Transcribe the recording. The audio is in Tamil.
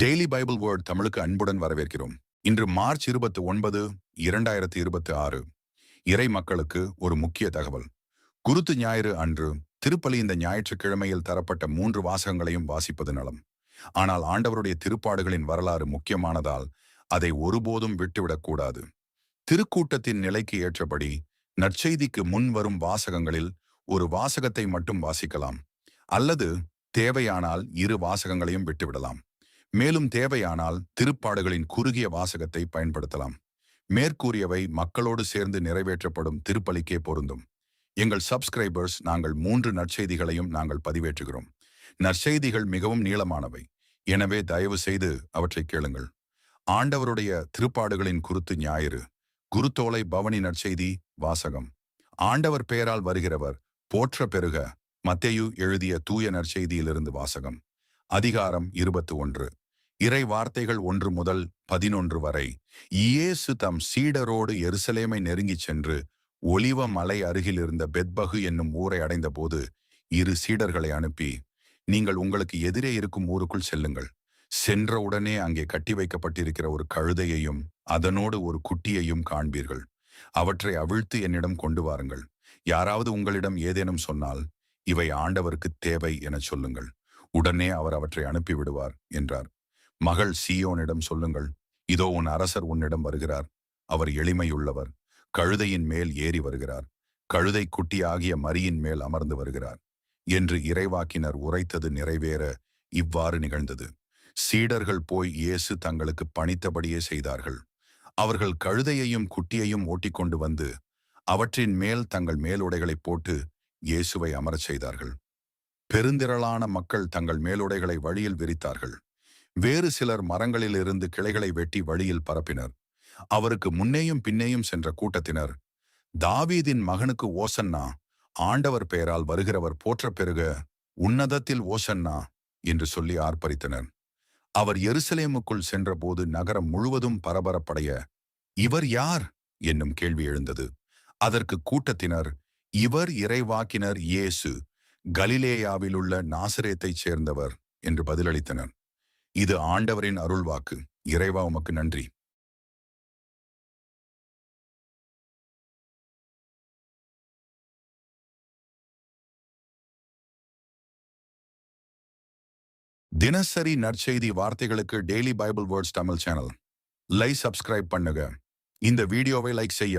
டெய்லி பைபிள் வேர்ட் தமிழுக்கு அன்புடன் வரவேற்கிறோம். இன்று மார்ச் 29, 2026. இறை மக்களுக்கு ஒரு முக்கிய தகவல். குருத்து ஞாயிறு அன்று திருப்பலி இந்த ஞாயிற்றுக்கிழமையில் தரப்பட்ட 3 வாசகங்களையும் வாசிப்பது நலம். ஆனால் ஆண்டவருடைய திருப்பாடுகளின் வரலாறு முக்கியமானதால் அதை ஒருபோதும் விட்டுவிடக்கூடாது. திருக்கூட்டத்தின் நிலைக்கு ஏற்றபடி நற்செய்திக்கு முன் வரும் வாசகங்களில் ஒரு வாசகத்தை மட்டும் வாசிக்கலாம், அல்லது தேவையானால் 2 வாசகங்களையும் விட்டுவிடலாம். மேலும் தேவையானால் திருப்பாடுகளின் குறுகிய வாசகத்தை பயன்படுத்தலாம். மேற்கூறியவை மக்களோடு சேர்ந்து நிறைவேற்றப்படும் திருப்பலிக்கே பொருந்தும். எங்கள் சப்ஸ்கிரைபர்ஸ், நாங்கள் 3 நற்செய்திகளையும் நாங்கள் பதிவேற்றுகிறோம். நற்செய்திகள் மிகவும் நீளமானவை, எனவே தயவு செய்து அவற்றை கேளுங்கள். ஆண்டவருடைய திருப்பாடுகளின் குருத்து ஞாயிறு. குருத்தோலை பவனி நற்செய்தி வாசகம். ஆண்டவர் பெயரால் வருகிறவர் போற்ற பெருக. மத்தேயு எழுதிய தூய நற்செய்தியிலிருந்து வாசகம். அதிகாரம் 21. இறை வார்த்தைகள் 1 முதல் 11 வரை. இயேசு தம் சீடரோடு எருசலேமை நெருங்கிச் சென்று ஒலிவ மலை அருகில் இருந்த பெத்பகு என்னும் ஊரை அடைந்தபோது 2 சீடர்களை அனுப்பி, நீங்கள் உங்களுக்கு எதிரே இருக்கும் ஊருக்குள் செல்லுங்கள். சென்றவுடனே அங்கே கட்டி வைக்கப்பட்டிருக்கிற ஒரு கழுதையையும் அதனோடு ஒரு குட்டியையும் காண்பீர்கள். அவற்றை அவிழ்த்து என்னிடம் கொண்டு வாருங்கள். யாராவது உங்களிடம் ஏதேனும் சொன்னால், இவை ஆண்டவருக்கு தேவை என சொல்லுங்கள். உடனே அவர் அவற்றை அனுப்பிவிடுவார் என்றார். மகள் சீயோனிடம் சொல்லுங்கள், இதோ உன் அரசர் உன்னிடம் வருகிறார். அவர் எளிமையுள்ளவர், கழுதையின் மேல் ஏறி வருகிறார். கழுதை குட்டியாகிய மரியின் மேல் அமர்ந்து வருகிறார் என்று இறைவாக்கினர் உரைத்தது நிறைவேற இவ்வாறு நிகழ்ந்தது. சீடர்கள் போய் இயேசு தங்களுக்கு பணித்தபடியே செய்தார்கள். அவர்கள் கழுதையையும் குட்டியையும் ஓட்டிக்கொண்டு வந்து அவற்றின் மேல் தங்கள் மேலுடைகளை போட்டு இயேசுவை அமரச் செய்தார்கள். பெருந்திரளான மக்கள் தங்கள் மேலுடைகளை வழியில் விரித்தார்கள். வேறு சிலர் மரங்களிலிருந்து கிளைகளை வெட்டி வழியில் பரப்பினர். அவருக்கு முன்னேயும் பின்னேயும் சென்ற கூட்டத்தினர், தாவீதின் மகனுக்கு ஓசன்னா, ஆண்டவர் பெயரால் வருகிறவர் போற்ற பெருக, உன்னதத்தில் ஓசன்னா என்று சொல்லி ஆர்ப்பரித்தனர். அவர் எருசலேமுக்குள் சென்றபோது நகரம் முழுவதும் பரபரப்படைய, இவர் யார் என்னும் கேள்வி எழுந்தது. அதற்கு கூட்டத்தினர், இவர் இறைவாக்கினர் இயேசு, கலிலேயாவிலுள்ள நாசரேத்தைச் சேர்ந்தவர் என்று பதிலளித்தனர். இது ஆண்டவரின் அருள்வாக்கு. இறைவா, உமக்கு நன்றி. தினசரி நற்செய்தி வார்த்தைகளுக்கு daily Bible words Tamil channel subscribe பண்ணுங்க. இந்த வீடியோவை லைக் செய்ய